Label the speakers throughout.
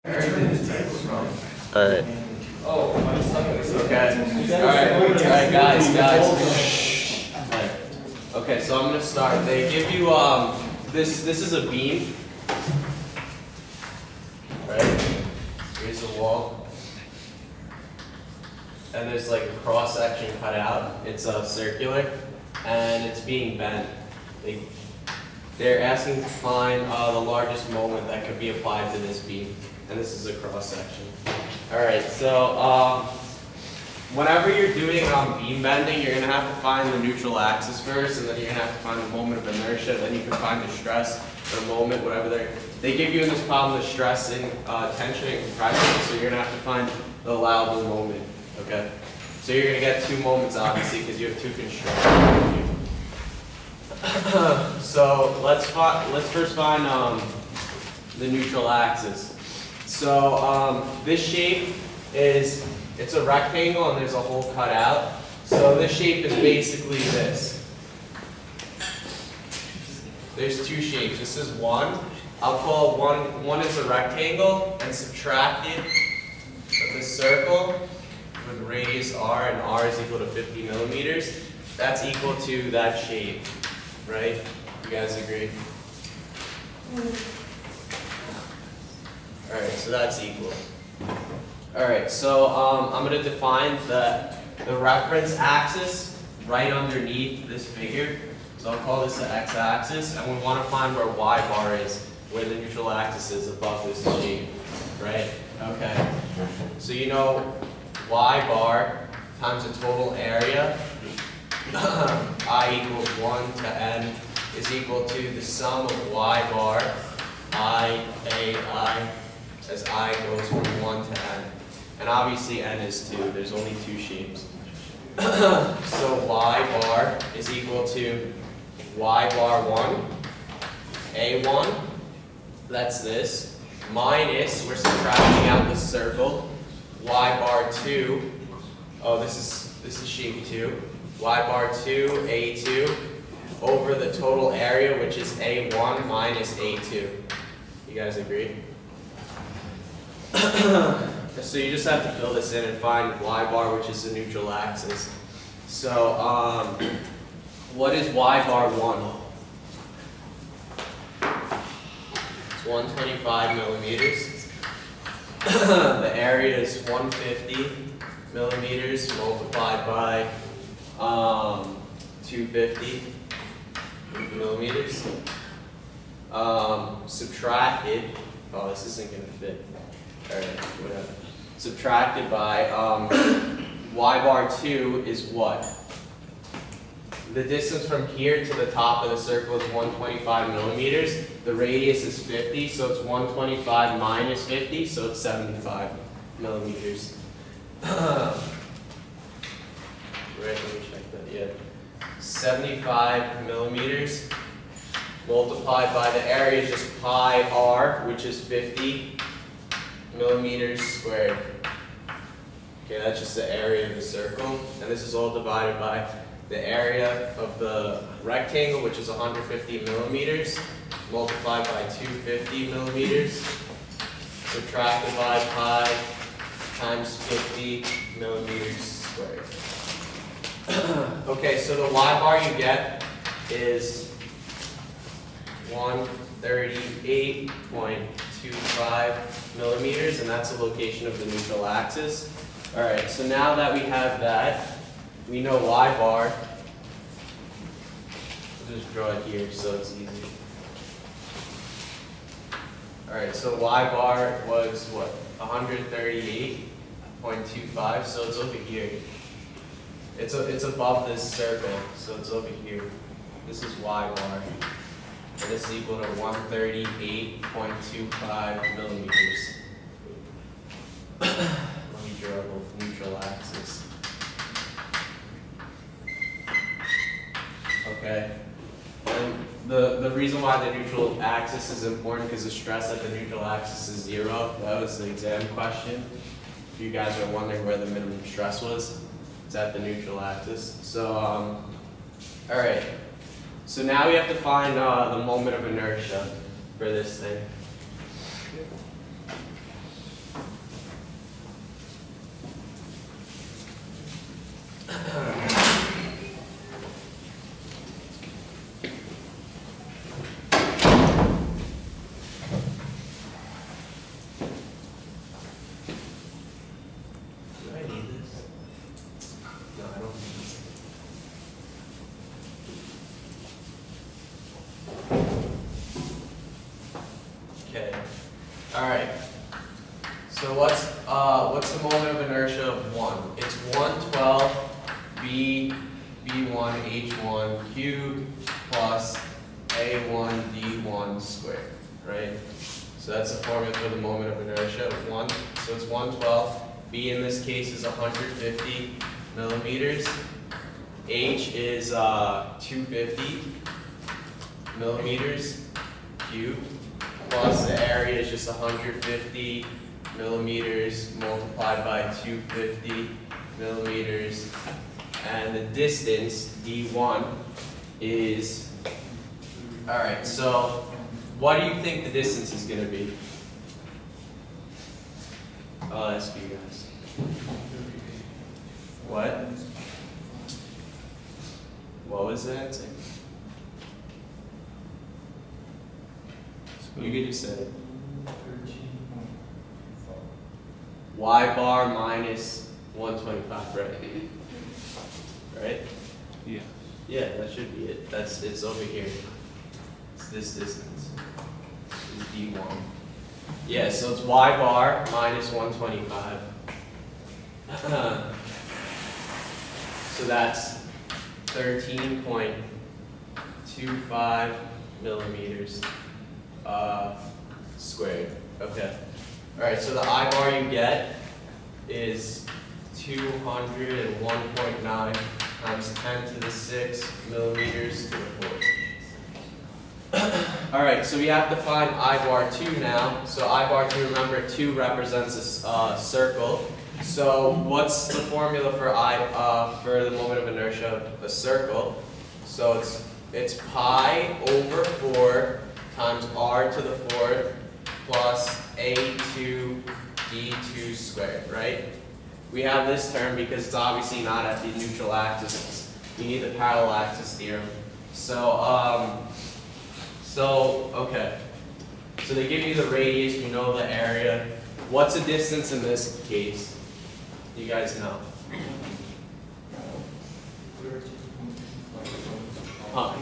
Speaker 1: Alright.
Speaker 2: Oh, I'm stuck in this. Okay. Alright, guys. Okay, so I'm gonna start. They give you this is a beam. Right? Here's the wall. And there's like a cross section cut out. It's circular and it's being bent. They're asking to find the largest moment that could be applied to this beam. And this is a cross section. Alright, so whenever you're doing beam bending, you're going to have to find the neutral axis first, and then you're going to have to find the moment of inertia, then you can find the stress, the moment, whatever they give you in this problem the stress and tension and compression, so you're going to have to find the allowable moment, okay? So you're going to get two moments obviously because you have two constraints. So let's first find the neutral axis. So this shape is, it's a rectangle and there's a hole cut out. So this shape is basically this. There's two shapes. This is one. I'll call one is a rectangle and subtracted with a circle with radius r, and r is equal to 50 millimeters. That's equal to that shape, right? You guys agree? Alright, so that's equal. Alright, so I'm going to define the reference axis right underneath this figure. So I'll call this the x-axis, and we want to find where y bar is, where the neutral axis is above this shape, right? Okay. So you know y bar times the total area, I equals 1 to n, is equal to the sum of y bar, I, as I goes from 1 to n. And obviously n is 2, there's only two shapes. So y bar is equal to y bar 1, a1, that's this, minus, we're subtracting out the circle, y bar 2, oh this is shape 2, y bar 2, a2, over the total area, which is a1 minus a2. You guys agree? So you just have to fill this in and find y bar, which is the neutral axis. So what is y bar 1? It's 125 millimeters. The area is 150 millimeters multiplied by 250 millimeters. Subtracted, oh this isn't going to fit. Alright, whatever. Subtracted by y bar 2 is what? The distance from here to the top of the circle is 125 millimeters. The radius is 50, so it's 125 minus 50, so it's 75 millimeters. Right, let me check that, yeah. 75 millimeters multiplied by the area is just pi r, which is 50 millimeters squared. Okay, that's just the area of the circle. And this is all divided by the area of the rectangle, which is 150 millimeters, multiplied by 250 millimeters, subtracted by pi times 50 millimeters squared. Okay, so the y bar you get is 138.25 millimeters, and that's the location of the neutral axis. Alright, so now that we have that, we know y bar. We'll just draw it here so it's easy. Alright, so y bar was what? 138.25, so it's over here. It's above this circle, so it's over here. This is y bar. And this is equal to 138.25 millimeters. Let me draw both neutral axis. Okay. And the reason why the neutral axis is important because the stress at the neutral axis is 0. That was the exam question. If you guys are wondering where the minimum stress was, it's at the neutral axis. So, alright. So now we have to find the moment of inertia for this thing. Do I need this? No, I don't need this. Okay. All right. So what's the moment of inertia of 1? It's 112 b1 h1 cubed plus a1 d1 squared, right? So that's the formula for the moment of inertia of 1. So it's 112. B in this case is 150 millimeters. H is 250 millimeters cubed. Plus the area is just 150 millimeters multiplied by 250 millimeters. And the distance, d1, is, all right, so what do you think the distance is going to be? I'll ask you guys. What? What was the answer? You could just say it. Y bar minus 125, right? Right?
Speaker 1: Yeah.
Speaker 2: Yeah, that should be it. It's over here. It's this distance. It's D1. Yeah, so it's Y bar minus 125. So that's 13.25 millimeters squared. Okay. All right, so the I bar you get is 201.9 times 10 to the 6 millimeters to the 4th. All right, so we have to find I bar 2 now. So I bar 2, remember 2 represents a circle. So what's the formula for for the moment of inertia of a circle? So it's pi over 4 times r to the 4th plus a2 d2 squared, right? We have this term because it's obviously not at the neutral axis. You need the parallel axis theorem. So, okay. So they give you the radius, we know the area. What's the distance in this case? You guys know? Huh?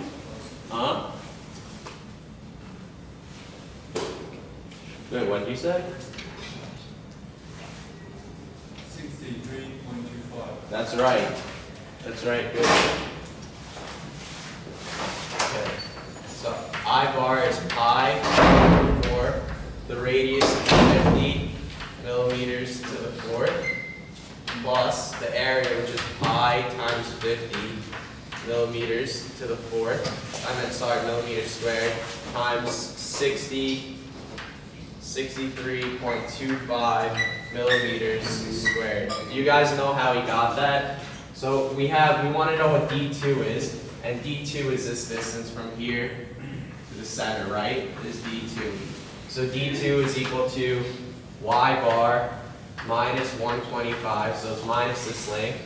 Speaker 2: Huh? Wait, what did you say?
Speaker 3: 63.25.
Speaker 2: That's right. That's right. Good. Okay. So I bar is pi over 4. The radius is 50 millimeters to the 4th plus the area, which is pi times 50 millimeters to the 4th. Millimeters squared times 63.25 millimeters squared. You guys know how he got that? So we want to know what D2 is, and D2 is this distance from here to the center, right? It is D2. So D2 is equal to Y bar minus 125, so it's minus this length,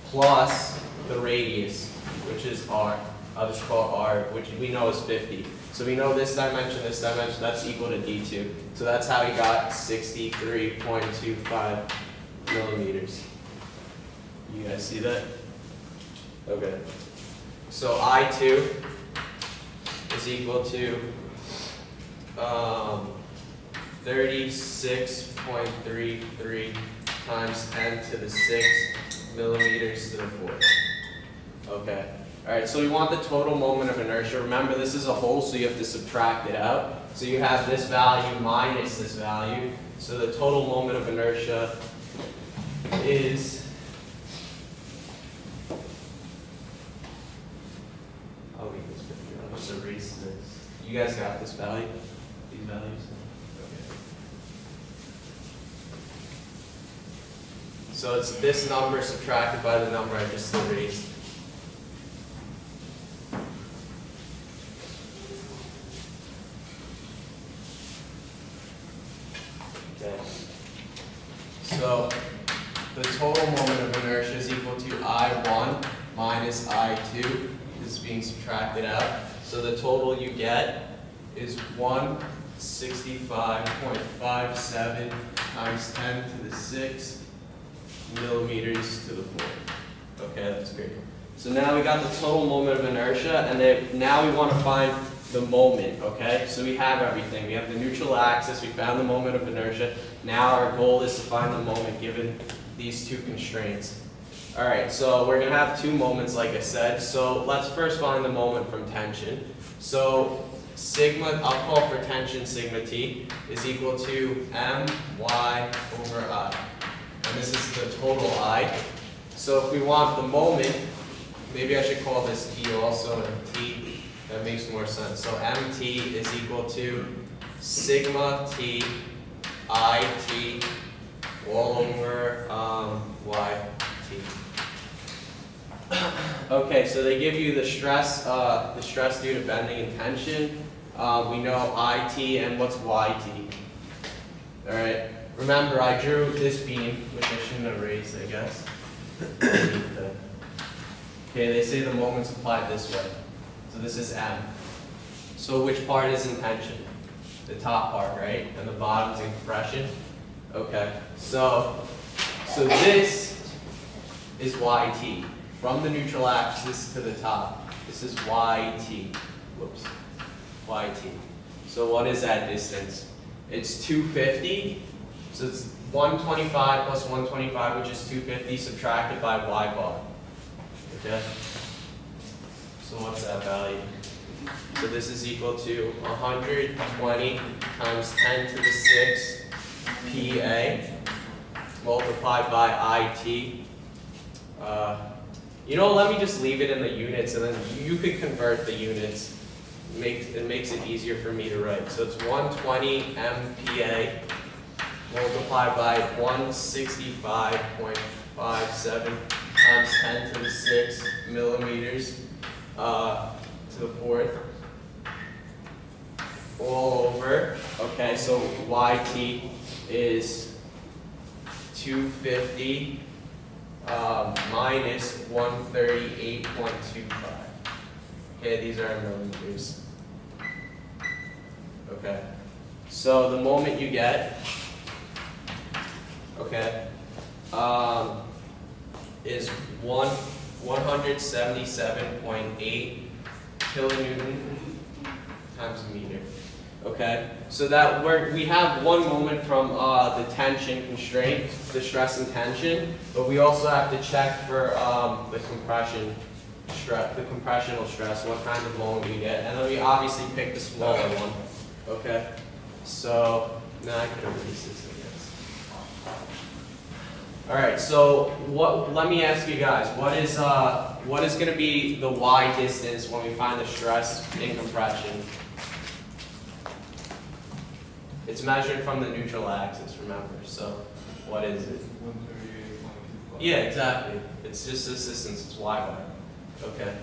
Speaker 2: plus the radius, which is R. I'll just call R, which we know is 50. So we know this dimension, that's equal to D2. So that's how he got 63.25 millimeters. You guys see that? Okay. So I2 is equal to 36.33 times 10 to the 6 millimeters to the 4th. Okay. All right, so we want the total moment of inertia. Remember, this is a whole, so you have to subtract it out. So you have this value minus this value. So the total moment of inertia is, I'll make this 50. I'll just erase this. You guys got this value? These values? Okay. So it's this number subtracted by the number I just erased. Okay. So the total moment of inertia is equal to I1 minus I2. This is being subtracted out. So the total you get is 1 165.57 times 10 to the 6 millimeters to the 4th. Okay, that's great. So now we got the total moment of inertia, and then now we want to find the moment, okay? So we have everything. We have the neutral axis, we found the moment of inertia. Now our goal is to find the moment given these two constraints. All right, so we're going to have two moments, like I said. So let's first find the moment from tension. So sigma, I'll call for tension sigma t, is equal to my over I. And this is the total I. So if we want the moment, maybe I should call this t also, and t, that makes more sense. So mt is equal to sigma t I t all over yt. Okay, so they give you the stress due to bending and tension. We know it and what's yt. All right. Remember, I drew this beam, which I shouldn't have raised, I guess. Okay, they say the moment's applied this way. So this is M. So which part is in tension? The top part, right? And the bottom's in compression? Okay. So this is yt. From the neutral axis to the top. This is yt. Whoops. Yt. So what is that distance? It's 250. So it's 125 plus 125, which is 250, subtracted by y bar. Okay? So what's that value? So this is equal to 120 times 10 to the 6 PA multiplied by IT. You know, let me just leave it in the units, and then you could convert the units. It makes it easier for me to write. So it's 120 MPa multiplied by 165.57 times 10 to the 6 millimeters to the 4th. All over. Okay, so YT is 250 minus 138.25. Okay, these are in millimeters. Okay, so the moment you get, okay, is 177.8 kilonewton times a meter. Okay, so that we have one moment from the tension constraint, the stress and tension, but we also have to check for the compression stress, the compressional stress, what kind of moment we get, and then we obviously pick the smaller one. Okay, so now I can erase this, I guess. All right, so let me ask you guys, what is going to be the y distance when we find the stress in compression? It's measured from the neutral axis, remember. So what is it? 138.25. Yeah, exactly. It's just this distance, it's y bar. Okay.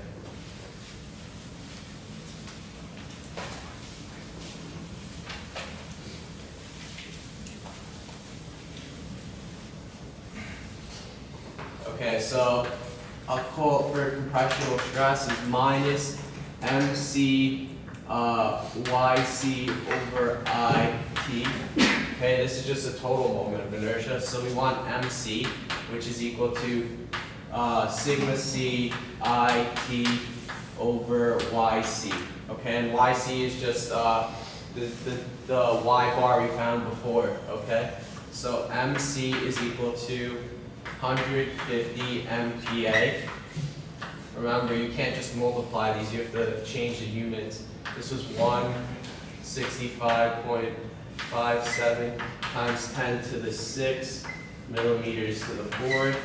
Speaker 2: Okay, so I'll call for compressional stress is minus MC YC over IT. Okay, this is just a total moment of inertia. So we want MC, which is equal to sigma C IT over YC. Okay, and YC is just the Y bar we found before. Okay, so MC is equal to 150 MPa. Remember, you can't just multiply these, you have to change the units. This was 165.57 times 10 to the 6 millimeters to the 4th,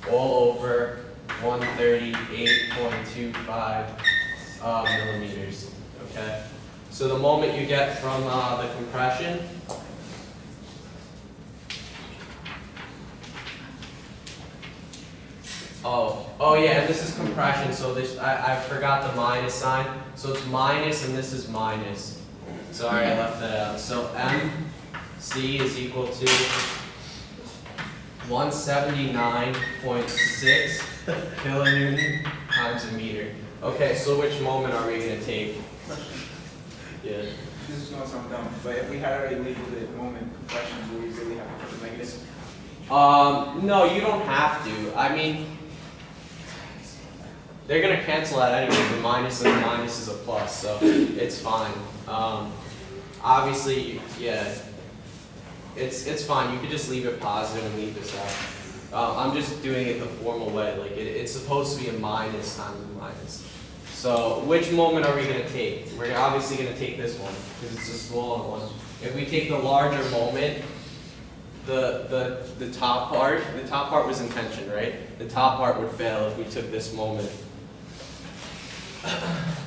Speaker 2: all over 138.25 millimeters. Okay? So the moment you get from the compression, oh yeah, and this is compression, so this, I forgot the minus sign. So it's minus and this is minus. Sorry, I left that out. So MC is equal to 179.6 kilonewton times a meter. Okay, so which moment are we going to take? Yeah.
Speaker 1: this is going to sound dumb, but if we had already labeled it moment compression, would we really have to put the negative?
Speaker 2: No, you don't have to. I mean, they're going to cancel out anyway. The minus and the minus is a plus, so it's fine. Obviously, yeah, it's fine. You could just leave it positive and leave this out. I'm just doing it the formal way. Like it's supposed to be a minus times a minus. So which moment are we going to take? We're obviously going to take this one because it's a smaller one. If we take the larger moment, the top part was in tension, right? The top part would fail if we took this moment.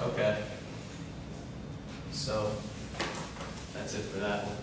Speaker 2: Okay. So that's it for that one.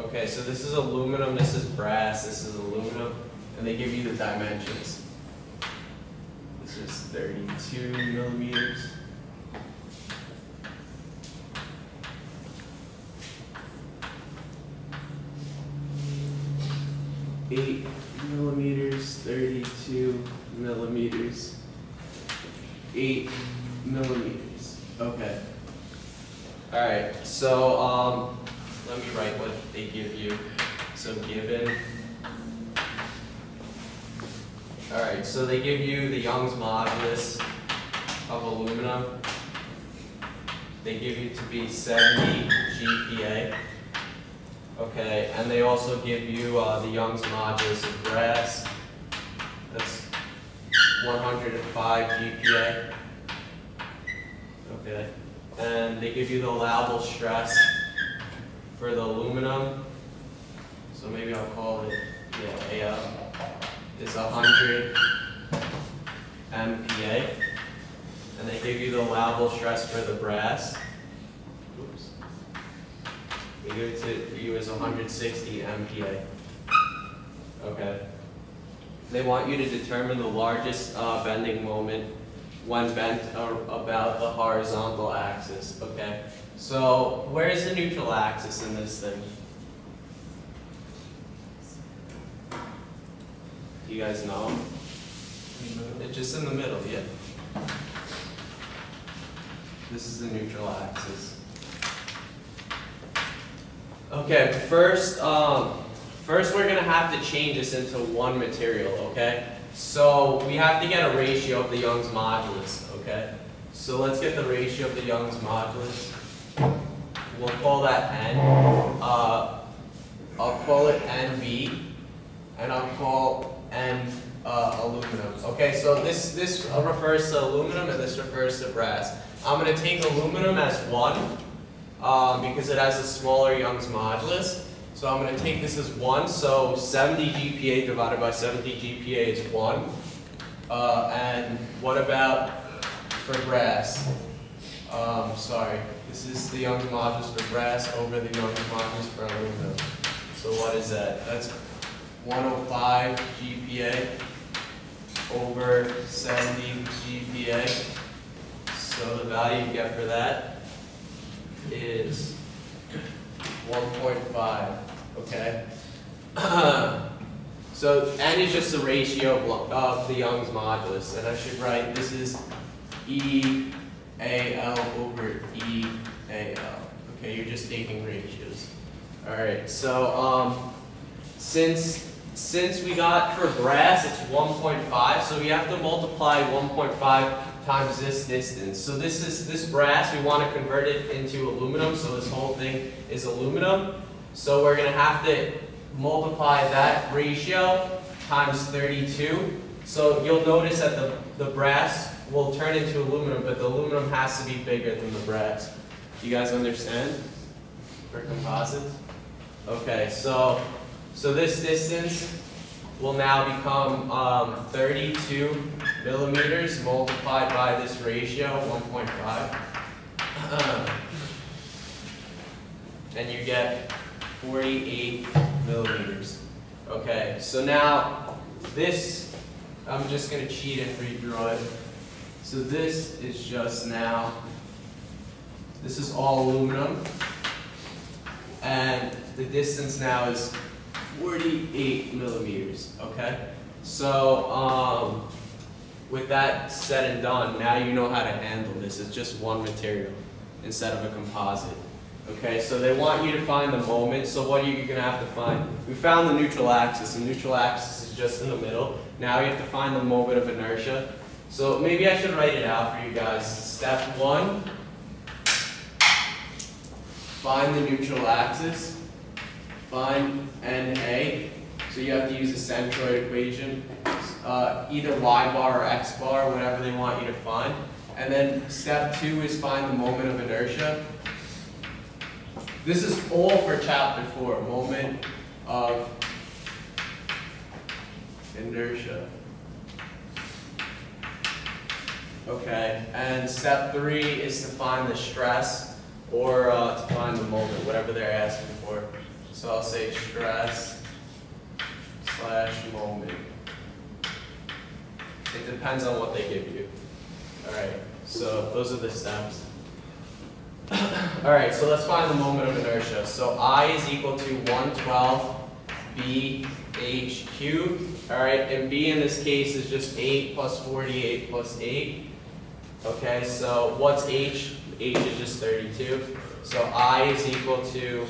Speaker 2: Okay, so this is aluminum, this is brass, this is aluminum, and they give you the dimensions. This is 32 millimeters. Eight millimeters, 32 millimeters, 8 millimeters. Okay. All right, so let me write what they give you. So given. All right, so they give you the Young's modulus of aluminum. They give you to be 70 GPa. Okay, and they also give you the Young's modulus of brass. That's 105 GPa. Okay, and they give you the allowable stress for the aluminum. So maybe I'll call it, yeah, is 100 MPa. And they give you the allowable stress for the brass. Oops. They give it to you as 160 MPa. Okay. They want you to determine the largest bending moment when bent about the horizontal axis. Okay. So where is the neutral axis in this thing? Do you guys know? It's just in the middle, yeah. This is the neutral axis. Okay, first we're gonna have to change this into one material, okay? So we have to get a ratio of the Young's modulus, okay? So let's get the ratio of the Young's modulus. We'll call that N. I'll call it NB, and I'll call N aluminum. Okay, so this refers to aluminum and this refers to brass. I'm going to take aluminum as 1 because it has a smaller Young's modulus. So I'm going to take this as 1. So 70 GPa divided by 70 GPa is 1. And what about for brass? Sorry, this is the Young's modulus for brass over the Young's modulus for aluminum. So what is that? That's 105 GPa over 70 GPa. So the value you get for that is 1.5, okay? So N is just the ratio of the Young's modulus, and I should write this is EAL over EAL. Okay, you're just taking ratios. All right, so since we got for brass, it's 1.5, so we have to multiply 1.5 times this distance. So this brass, we want to convert it into aluminum, so this whole thing is aluminum. So we're going to have to multiply that ratio times 32. So you'll notice that the brass will turn into aluminum, but the aluminum has to be bigger than the brass. Do you guys understand? For composites? Okay, so this distance will now become 32 millimeters multiplied by this ratio, 1.5. And you get 48 millimeters. Okay, so now this, I'm just going to cheat and redraw it. So this is just now, this is all aluminum. And the distance now is 48 millimeters, okay? So with that said and done, now you know how to handle this. It's just one material instead of a composite. Okay, so they want you to find the moment. So what are you going to have to find? We found the neutral axis. The neutral axis is just in the middle. Now you have to find the moment of inertia. So maybe I should write it out for you guys. Step 1, find the neutral axis. Find NA. So you have to use the centroid equation. Either y bar or x bar, whatever they want you to find. And then step 2 is find the moment of inertia. This is all for chapter 4, moment of inertia. Okay, and step 3 is to find the stress or to find the moment, whatever they're asking for. So I'll say stress / moment. It depends on what they give you. All right, so those are the steps. All right, so let's find the moment of inertia. So I is equal to 112 BH cubed. All right, and B in this case is just 8 plus 48 plus 8. Okay, so what's H? H is just 32. So I is equal to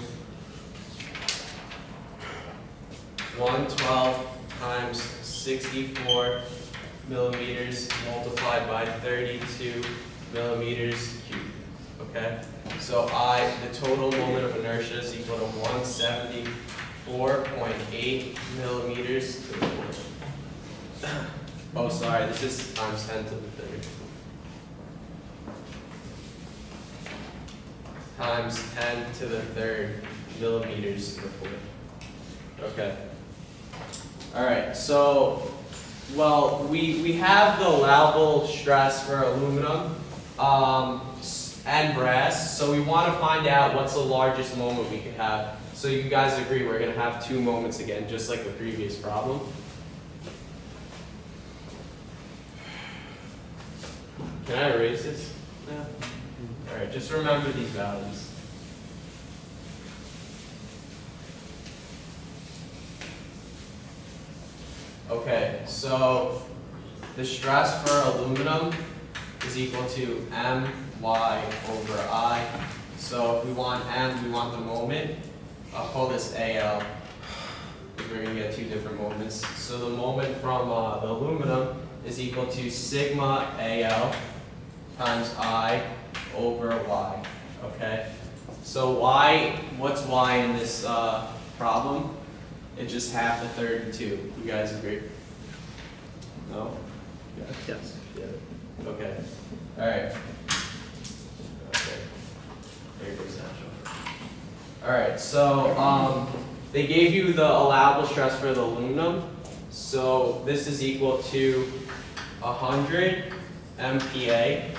Speaker 2: 112 times 64 millimeters multiplied by 32 millimeters cubed. Okay, so the total moment of inertia is equal to 174.8 millimeters to the fourth. Oh, sorry, this is times 10 to the third. Times 10 to the third millimeters to the fourth. Okay. All right, so, well, we have the allowable stress for aluminum and brass, so we want to find out what's the largest moment we could have. So you guys agree we're going to have 2 moments again, just like the previous problem. Can I erase this? No. All right, just remember these values. Okay, so the stress for aluminum is equal to my over I. So if we want m, we want the moment. I'll call this AL, because we're going to get 2 different moments. So the moment from the aluminum is equal to sigma AL times I over Y. Okay, so Y, what's Y in this problem? It's just half the 32. You guys agree? No?
Speaker 3: Yes.
Speaker 2: Yeah. Okay. All right. Okay. There goes natural. All right. So they gave you the allowable stress for the aluminum. So this is equal to 100 MPa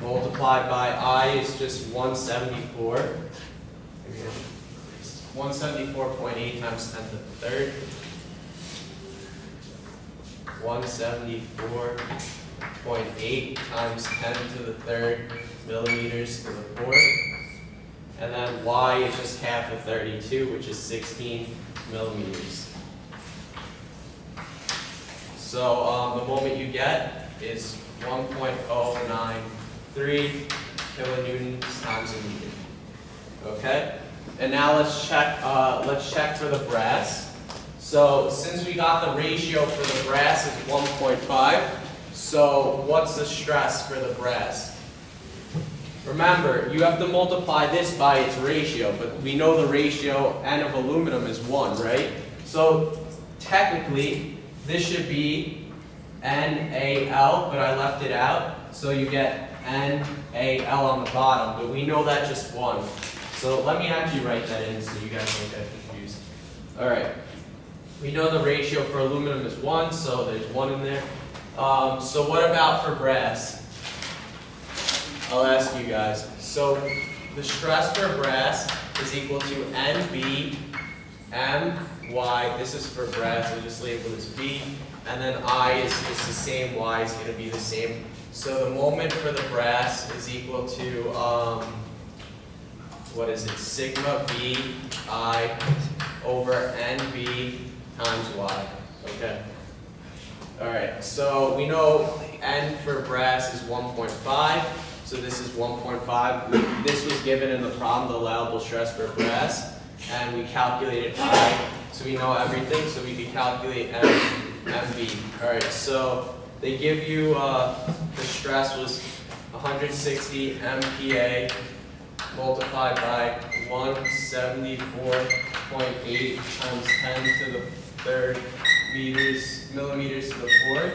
Speaker 2: multiplied by I is just 174. 174.8 times 10 to the third. 174.8 times 10 to the third millimeters to the fourth. And then Y is just half of 32, which is 16 millimeters. So the moment you get is 1.093 kilonewtons times a meter. Okay? And now let's check for the brass. So since we got the ratio for the brass is 1.5, So what's the stress for the brass? Remember, you have to multiply this by its ratio, but we know the ratio N of aluminum is 1, right? So technically, this should be NaL, but I left it out. So you get NaL on the bottom, but we know that's just 1. So let me actually write that in so you guys don't get confused. All right. We know the ratio for aluminum is 1, so there's 1 in there. So what about for brass? I'll ask you guys. So the stress for brass is equal to NB My. This is for brass, I'll just label this B. And then I is the same, Y is going to be the same. So the moment for the brass is equal to, what is it, sigma B I over NB times Y. Okay. Alright, so we know N for brass is 1.5. So this is 1.5. This was given in the problem, the allowable stress for brass. And we calculated I. So we know everything, so we can calculate MB. Alright, so they give you, the stress was 160 MPa multiplied by 174.8 times 10 to the third millimeters to the fourth,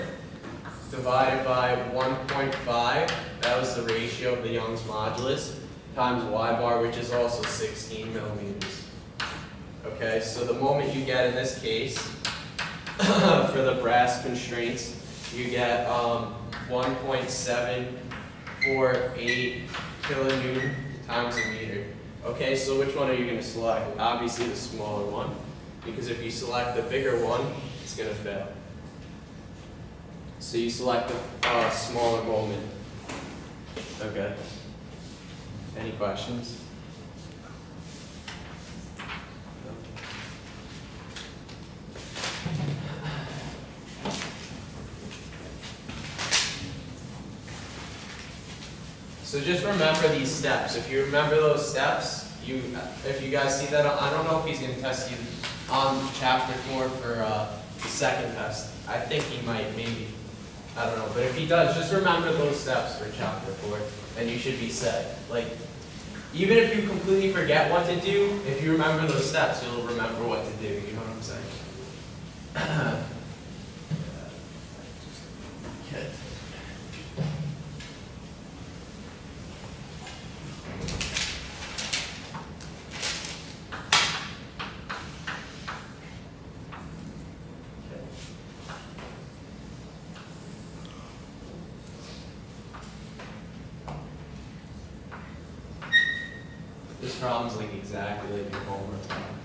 Speaker 2: divided by 1.5, that was the ratio of the Young's modulus, times Y bar, which is also 16 millimeters. Okay, so the moment you get in this case, for the brass constraints, you get 1.748 kilonewton times a meter. Okay, so which one are you going to select? Obviously the smaller one, because if you select the bigger one, it's going to fail. So you select the smaller moment. Okay. Any questions? So just remember these steps. If you remember those steps, if you guys see that, I don't know if he's going to test you on chapter 4 for the second test. I think he might, maybe. I don't know. But if he does, just remember those steps for chapter 4, and you should be set. Like, even if you completely forget what to do, if you remember those steps, you'll remember what to do. You know what I'm saying? Okay. This problem's like exactly like your homework problem.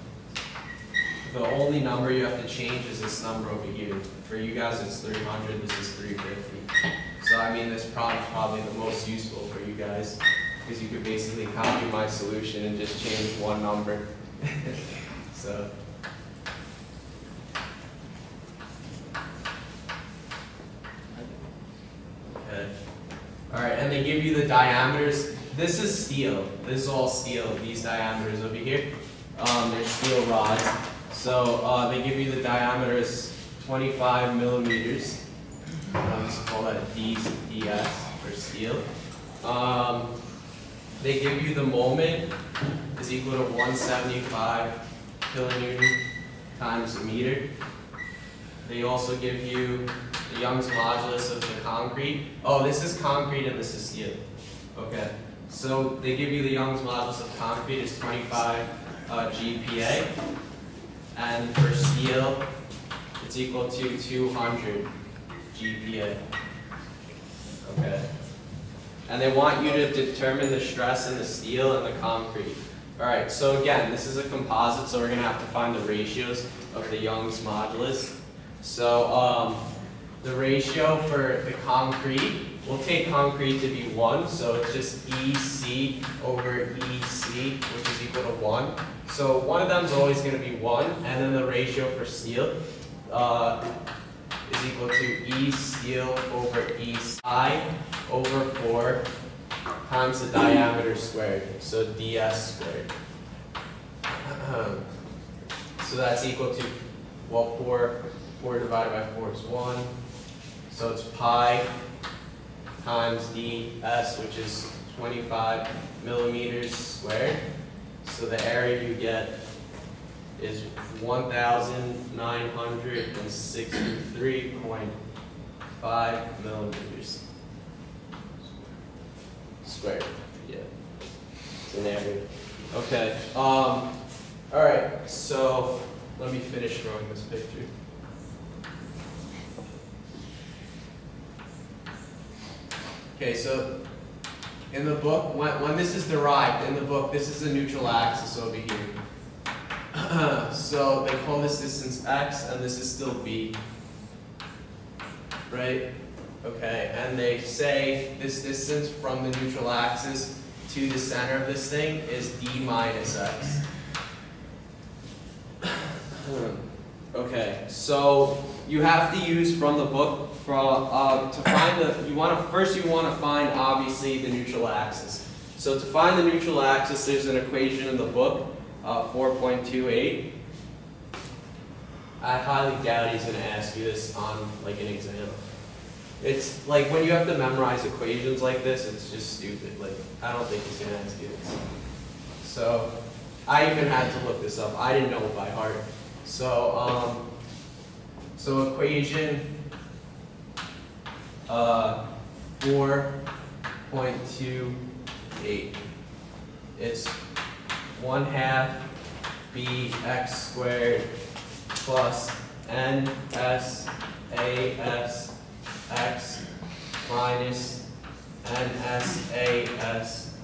Speaker 2: The only number you have to change is this number over here. For you guys it's 300, this is 350. So I mean this problem is probably the most useful for you guys, because you could basically copy my solution and just change one number. So. Okay. Alright, and they give you the diameters. This is steel. This is all steel, these diameters over here. They're steel rods. So they give you the diameters 25 millimeters. Let's call that DS for steel. They give you the moment is equal to 175 kilonewton times a meter. They also give you the Young's modulus of the concrete. Oh, this is concrete and this is steel. Okay. So they give you the Young's modulus of concrete is 25 GPa, and for steel, it's equal to 200 GPa. Okay. And they want you to determine the stress in the steel and the concrete. All right. So again, this is a composite, so we're going to have to find the ratios of the Young's modulus. So the ratio for the concrete, we'll take concrete to be 1, so it's just EC over EC, which is equal to 1. So one of them is always going to be 1, and then the ratio for steel is equal to E steel over E I over 4 times the diameter squared, so DS squared. So that's equal to, well, 4 divided by 4 is 1. So it's pi times ds, which is 25 millimeters squared. So the area you get is 1,963.5 millimeters squared. Yeah, it's an area. Okay. All right. So let me finish drawing this picture. Okay. So in the book, when this is derived in the book, this is the neutral axis over here. So they call this distance x, and this is still b, right? Okay, and they say this distance from the neutral axis to the center of this thing is d minus x. Okay, so you have to use from the book to find the. You want to find obviously the neutral axis. So to find the neutral axis, there's an equation in the book. 4.28. I highly doubt he's going to ask you this on like an exam. It's like when you have to memorize equations like this, it's just stupid. Like I don't think he's going to ask you this. So I even had to look this up. I didn't know it by heart. So equation 4.28. It's 1/2 bx squared plus ns as x minus ns as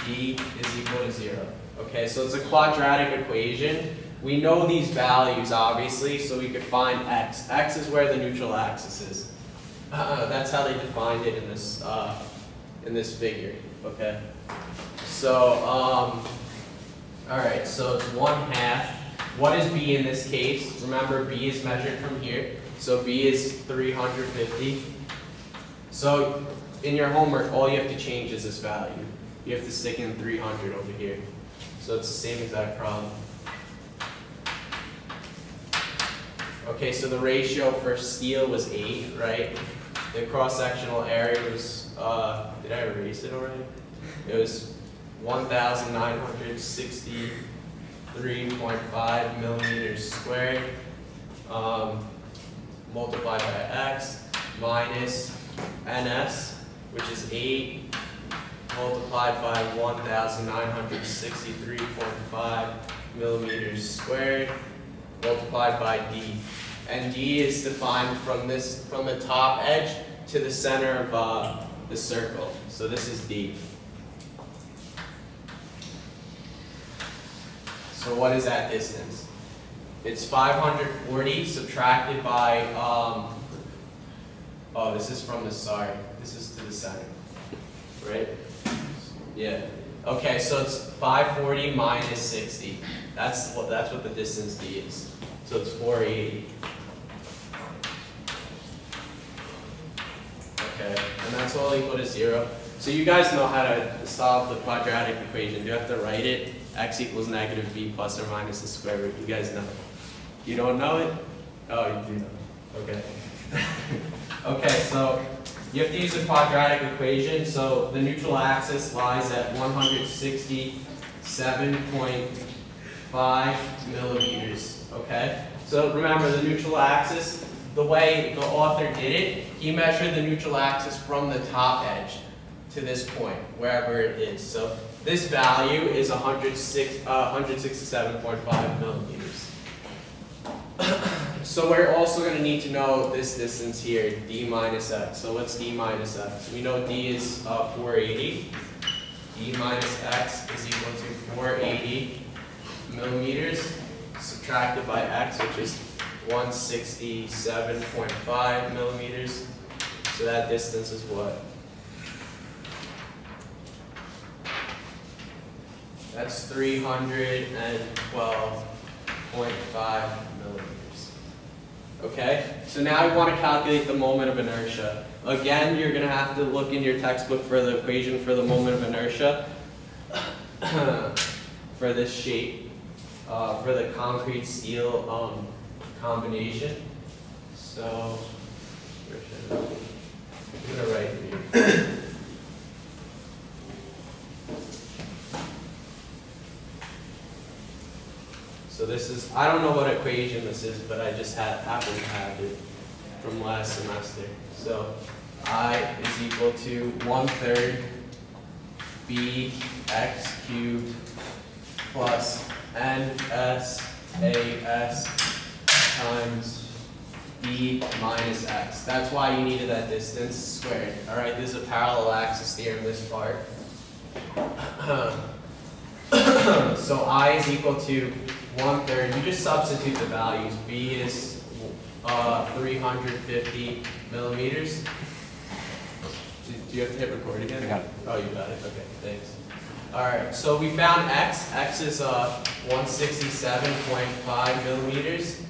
Speaker 2: d is equal to 0. Okay, so it's a quadratic equation. We know these values obviously, so we could find x. X is where the neutral axis is. That's how they defined it in this figure. Okay. So, all right, so it's 1/2. What is b in this case? Remember, b is measured from here. So b is 350. So in your homework, all you have to change is this value. You have to stick in 300 over here. So it's the same exact problem. Okay, so the ratio for steel was 8, right? The cross-sectional area was, did I erase it already? It was 1,963.5 millimeters squared, multiplied by x, minus ns, which is 8, multiplied by 1,963.5 millimeters squared, multiplied by d. And d is defined from the top edge to the center of the circle. So this is d. So what is that distance? It's 540 subtracted by, oh, this is from the, sorry, this is to the center, right? Yeah. Okay, so it's 540 minus 60. That's what the distance d is. So it's 480. Okay, and that's all equal to 0. So you guys know how to solve the quadratic equation. You have to write it. X equals negative b plus or minus the square root. You guys know. You don't know it? Oh, you do know. Okay. Okay, so you have to use a quadratic equation. So the neutral axis lies at 167.5 millimeters. Okay? So remember the neutral axis, the way the author did it, he measured the neutral axis from the top edge to this point, wherever it is. So this value is 167.5 millimeters. So we're also going to need to know this distance here, d minus x. So what's d minus x? We know d is 480. D minus x is equal to 480 millimeters subtracted by x, which is 167.5 millimeters. So that distance is what? That's 312.5 millimeters. Okay, so now we want to calculate the moment of inertia. Again, you're going to have to look in your textbook for the equation for the moment of inertia for this shape, for the concrete steel combination. So I'm gonna write here. So this is, I don't know what equation this is, but I just happen to have it from last semester. So I is equal to 1/3 bx cubed plus nsas times b minus x. That's why you needed that distance squared. All right, this is a parallel axis theorem, this part. So I is equal to 1/3. You just substitute the values. B is 350 millimeters. Do you have to hit record again?
Speaker 3: I got it.
Speaker 2: Oh, you got it. Okay, thanks. All right, so we found x. X is 167.5 millimeters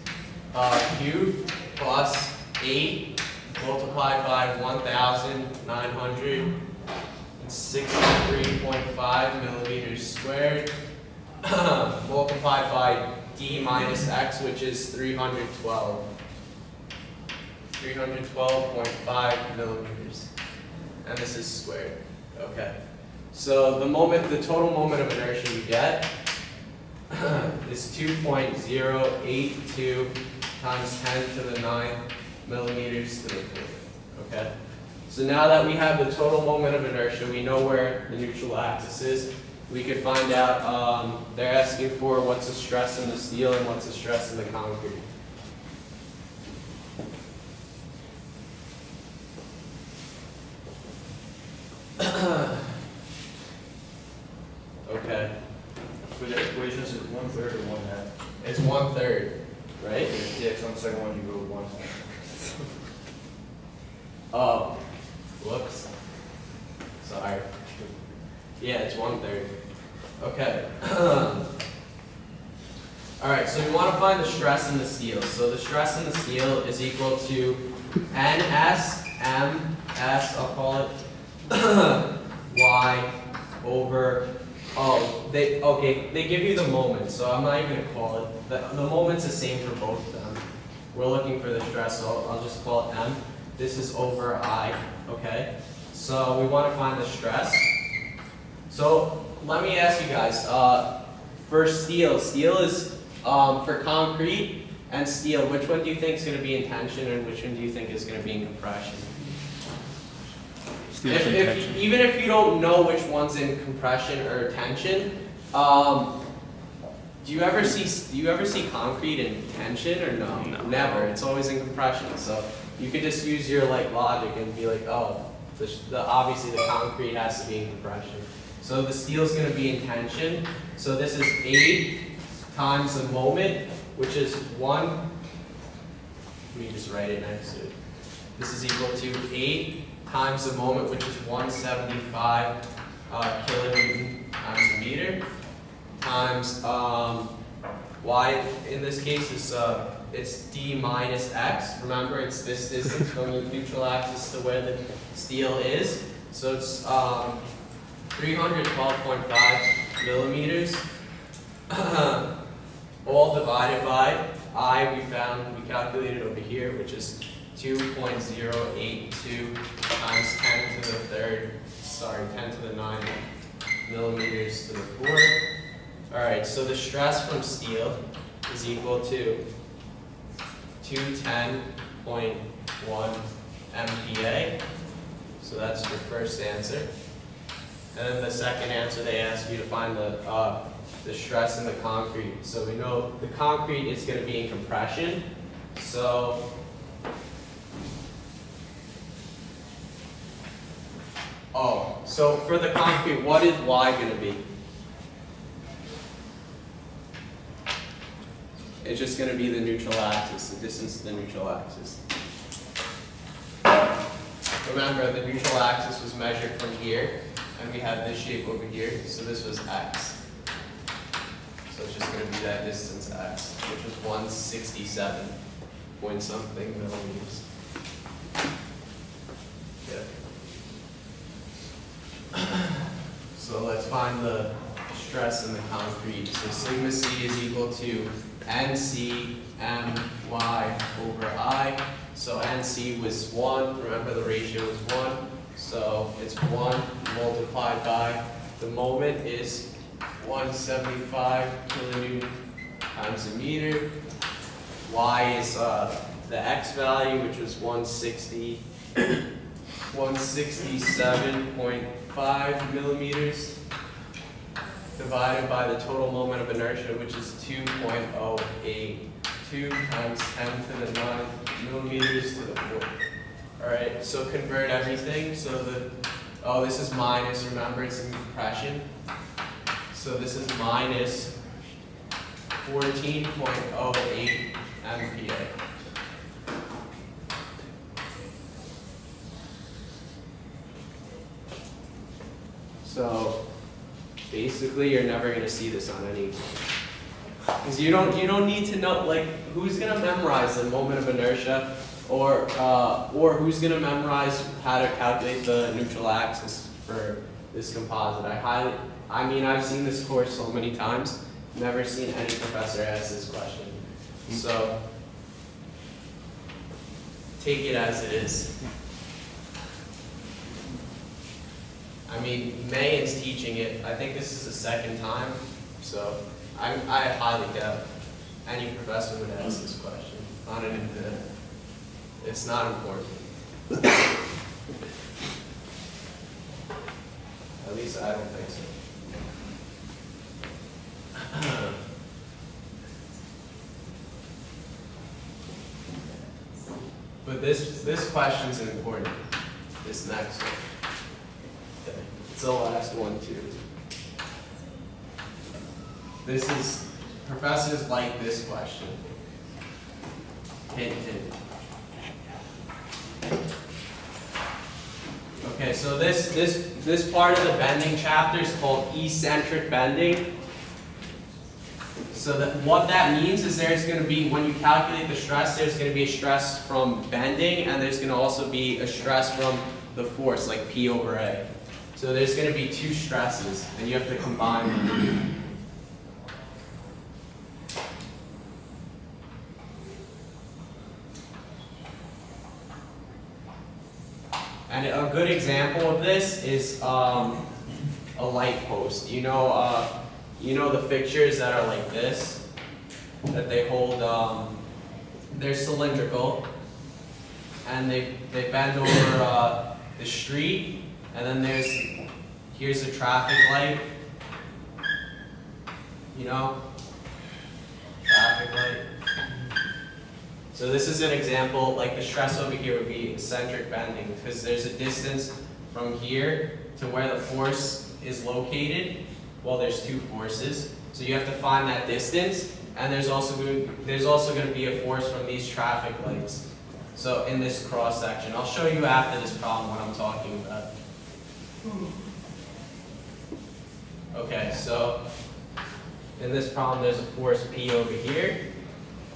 Speaker 2: cubed plus 8 multiplied by 1,963.5 millimeters squared multiplied by d minus x, which is 312.5 millimeters, and this is squared. Okay. So the total moment of inertia you get is 2.082 times 10 to the 9 millimeters to the 4th. Okay. So now that we have the total moment of inertia, we know where the neutral axis is. We could find out, they're asking for what's the stress in the steel and what's the stress in the concrete. Okay.
Speaker 4: For the equation, is it 1/3 or 1/2?
Speaker 2: It's 1/3, right?
Speaker 4: Yeah, because on the second one you go 1.
Speaker 2: Oh, whoops. Sorry. Yeah, it's 1/3. Okay. All right, so we want to find the stress in the steel. So the stress in the steel is equal to ns, ms, I'll call it, y over, they give you the moment, so I'm not even going to call it. The moment's the same for both of them. We're looking for the stress, so I'll just call it m. This is over I, okay? So we want to find the stress. So let me ask you guys, for steel is for concrete and steel, which one do you think is going to be in tension and which one do you think is going to be in compression? Even if you don't know which one's in compression or tension, do you ever see concrete in tension or no? Never. It's always in compression. So you could just use your logic and be like, oh, obviously the concrete has to be in compression. So the steel is going to be in tension. So this is 8 times the moment, which is 1. Let me just write it next to it. This is equal to 8 times the moment, which is 175 kilonewton times a meter, times y in this case is it's d minus x. Remember, it's this distance from the neutral axis to where the steel is. So it's 312.5 millimeters, all divided by I. We calculated over here, which is 2.082 times 10 to the 9 millimeters to the 4th. All right, so the stress from steel is equal to 210.1 MPa. So that's your first answer. And then the second answer, they ask you to find the stress in the concrete. So we know the concrete is going to be in compression. So so for the concrete, what is y going to be? It's just going to be the neutral axis, the distance to the neutral axis. Remember, the neutral axis was measured from here, and we have this shape over here, so this was x. So it's just going to be that distance x, which was 167 point something millimeters. Yeah. So let's find the stress in the concrete. So sigma c is equal to nc my over I. So So NC was 1, remember the ratio is 1, so it's 1 multiplied by the moment is 175 kilonewton times a meter. Y is the X value, which was 167.5 millimeters, divided by the total moment of inertia, which is 2.082 times 10 to the 9 millimeters to the 4. All right, so convert everything. So this is minus, remember it's in compression. So this is minus 14.08 MPa. So basically you're never going to see this on any, because you don't need to know, like, who's going to memorize the moment of inertia, or who's going to memorize how to calculate the neutral axis for this composite. I've seen this course so many times, never seen any professor ask this question. So take it as it is. I mean, May is teaching it. I think this is the second time, so I highly doubt any professor would ask this question on an infinite. It's not important. At least I don't think so. But this question's important. This next one. Okay. It's the last one too. Professors like this question. Hint, hint. Okay, so this part of the bending chapter is called eccentric bending. So what that means is there's going to be, when you calculate the stress, there's going to be a stress from bending, and there's going to also be a stress from the force, like P over A. So there's going to be two stresses, and you have to combine them. And a good example of this is a light post. You know the fixtures that are like this, that they hold, they're cylindrical, and they bend over the street, and then here's a traffic light, traffic light. So this is an example, like the stress over here would be eccentric bending, because there's a distance from here to where the force is located. Well, there's two forces, so you have to find that distance, and there's also going to be a force from these traffic lights. So in this cross section, I'll show you after this problem what I'm talking about. Okay, so in this problem, there's a force P over here,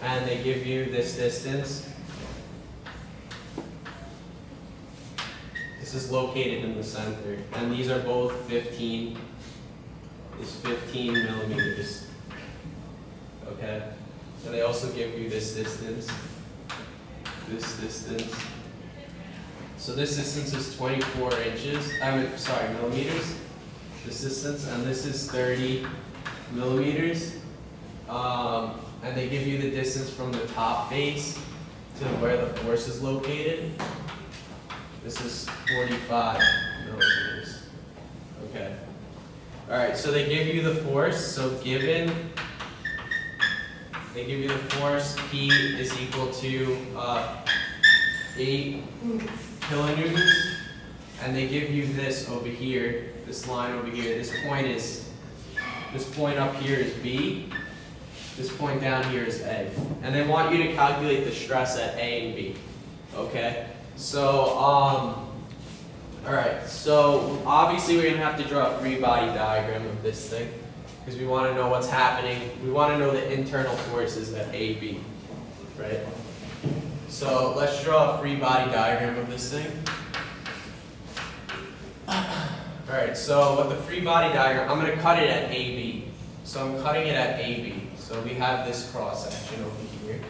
Speaker 2: and they give you this distance. This is located in the center, and these are both 15 millimeters. Okay, and they also give you this distance. So this distance is 24 inches. Millimeters. This distance, and this is 30 millimeters. And they give you the distance from the top face to where the force is located. This is 45 millimeters. Okay. All right, so they give you the force. So they give you the force P is equal to 8 kilonewtons, and they give you this over here, this line over here. This point up here is B. This point down here is A. And they want you to calculate the stress at A and B. Okay? So, all right, so obviously we're going to have to draw a free body diagram of this thing, because we want to know what's happening. We want to know the internal forces at A, B, right? So let's draw a free body diagram of this thing. All right, so with the free body diagram, I'm going to cut it at AB. So I'm cutting it at AB. So we have this cross section over here.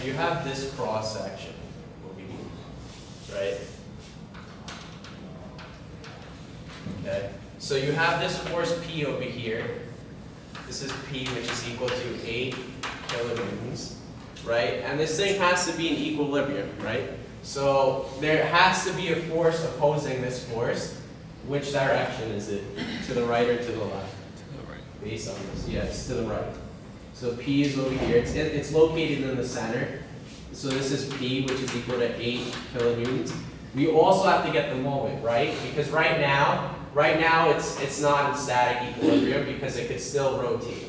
Speaker 2: you have this cross section over here, right? Okay, so you have this force P over here. This is P, which is equal to 8 kilonewtons, right? And this thing has to be in equilibrium, right? So there has to be a force opposing this force. Which direction is it? To the right or to the left?
Speaker 3: To the right.
Speaker 2: Based on this, yes, to the right. So P is over here. It's located in the center. So this is P, which is equal to 8 kilonewtons. We also have to get the moment, right? Because right now it's not in static equilibrium because it could still rotate.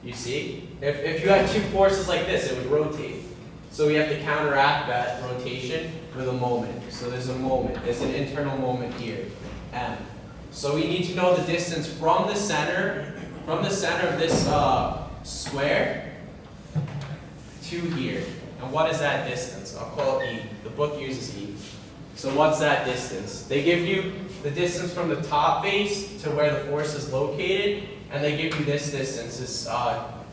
Speaker 2: You see? If you had two forces like this, it would rotate. So we have to counteract that rotation with a moment. So there's a moment. There's an internal moment here, M. So we need to know the distance from the center of this square to here. And what is that distance? I'll call it E. The book uses E. So what's that distance? They give you the distance from the top face to where the force is located, and they give you this distance, is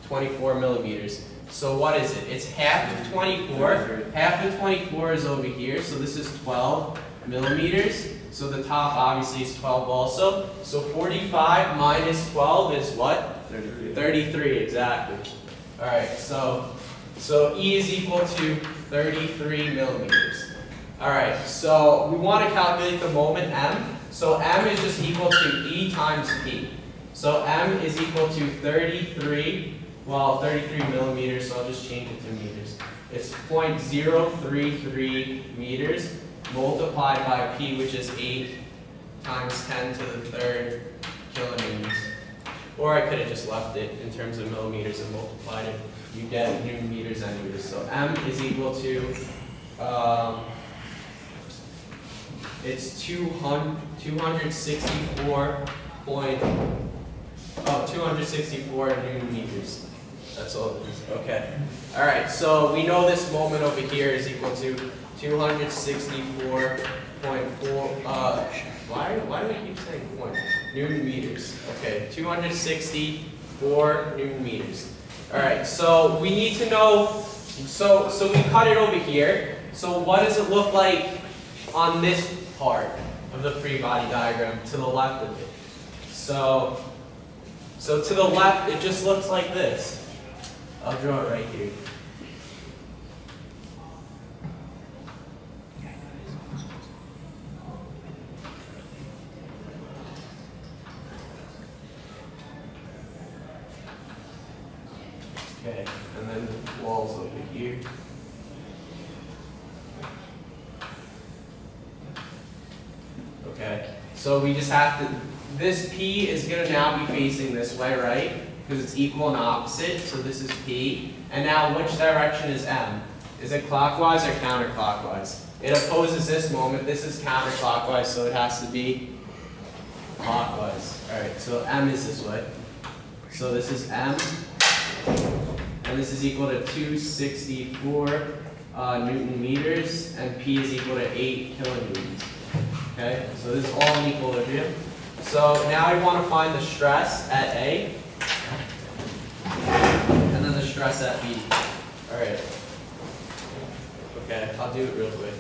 Speaker 2: 24 millimeters. So what is it? It's half of 24. Half of 24 is over here, so this is 12 millimeters. So the top obviously is 12 also. So 45 minus 12 is what?
Speaker 1: 33.
Speaker 2: 33, exactly. All right, so E is equal to 33 millimeters. All right, so we want to calculate the moment M. So M is just equal to E times P. So M is equal to 33 millimeters, so I'll just change it to meters. It's 0.033 meters multiplied by P, which is 8 times 10 to the third kilonewtons. Or I could have just left it in terms of millimeters and multiplied it. You get Newton meters anyways. So M is equal to, it's 264 Newton meters. That's all it is. Okay. All right. So we know this moment over here is equal to 264.4. Why do I keep saying point? Newton meters. Okay. 264 Newton meters. All right. So we need to know. So we cut it over here. So what does it look like on this part of the free body diagram to the left of it? So to the left, it just looks like this. I'll draw it right here. Okay, and then the walls over here. Okay, so we just have to, this P is going to now be facing this way, right? Because it's equal and opposite, so this is P. And now which direction is M? Is it clockwise or counterclockwise? It opposes this moment. This is counterclockwise, so it has to be clockwise. Alright, so M is this way. So this is M. And this is equal to 264 Newton meters, and P is equal to 8 kilonewtons. Okay, so this is all in equilibrium. So now I want to find the stress at A, and then the stress at B. All right. Okay, I'll do it real quick.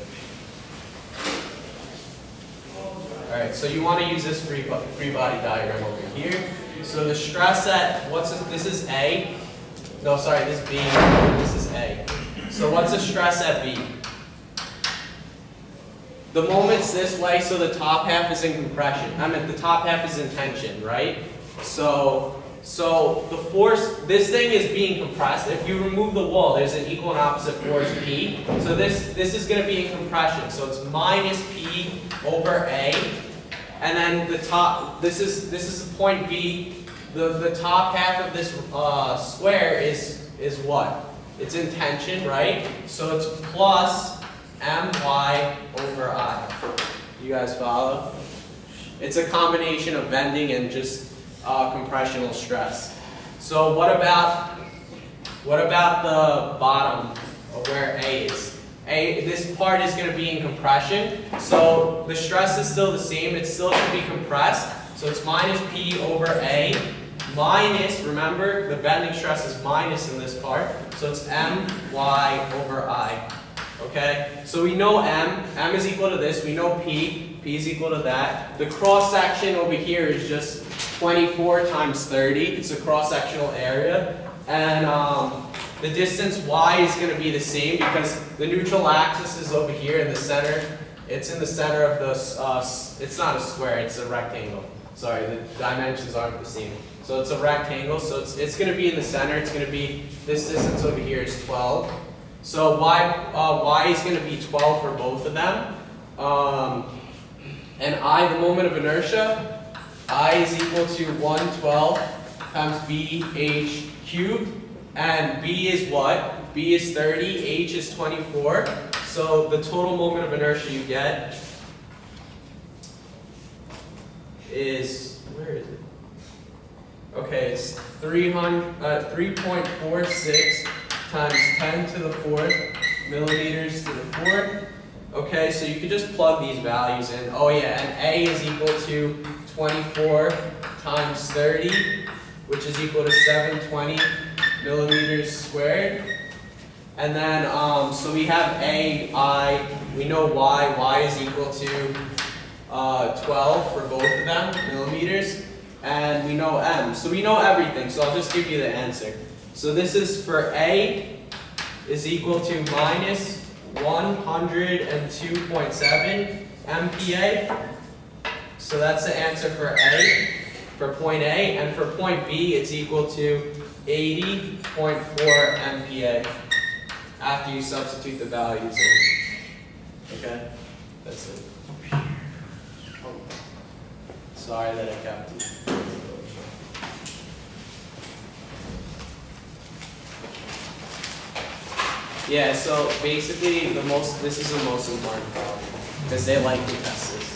Speaker 2: All right, so you want to use this free body diagram over here. So the stress at, this is A. No, sorry, this is B. This is A. So what's the stress at B? The moment's this way, so the top half is in compression. I mean, the top half is in tension, right? So the force, this thing is being compressed. If you remove the wall, there's an equal and opposite force P. So this is going to be in compression. So it's minus P over A. And then the top, this is the point B. The top half of this square is what? It's in tension, right? So it's plus My over I. You guys follow? It's a combination of bending and just compressional stress. So what about the bottom of where A is? This part is going to be in compression. So the stress is still the same. It's still going to be compressed. So it's minus P over A minus, remember, the bending stress is minus in this part, so it's my over I. Okay, so we know m is equal to this, we know p is equal to that. The cross section over here is just 24 times 30, it's a cross-sectional area. And the distance y is going to be the same because the neutral axis is over here in the center. It's in the center of the, it's not a square, it's a rectangle. Sorry, the dimensions aren't the same. So it's a rectangle, so it's going to be in the center. It's going to be, this distance over here is 12. So y is going to be 12 for both of them. And I, the moment of inertia, I is equal to 112 times BH cubed. And B is what? B is 30, H is 24. So the total moment of inertia you get is, where is it? Okay, it's 3.46 times 10 to the 4th millimeters to the 4th. Okay, so you could just plug these values in. Oh yeah, and A is equal to 24 times 30, which is equal to 720 millimeters squared. And then, so we have A, I, we know Y is equal to 12 for both of them, millimeters. And we know M, so we know everything, so I'll just give you the answer. So this is for A is equal to minus 102.7 MPa. So that's the answer for A, for point A, and for point B it's equal to 80.4 MPa after you substitute the values in. Okay? That's it. Sorry that I kept it. Yeah, so basically this is the most important problem because they like to test this.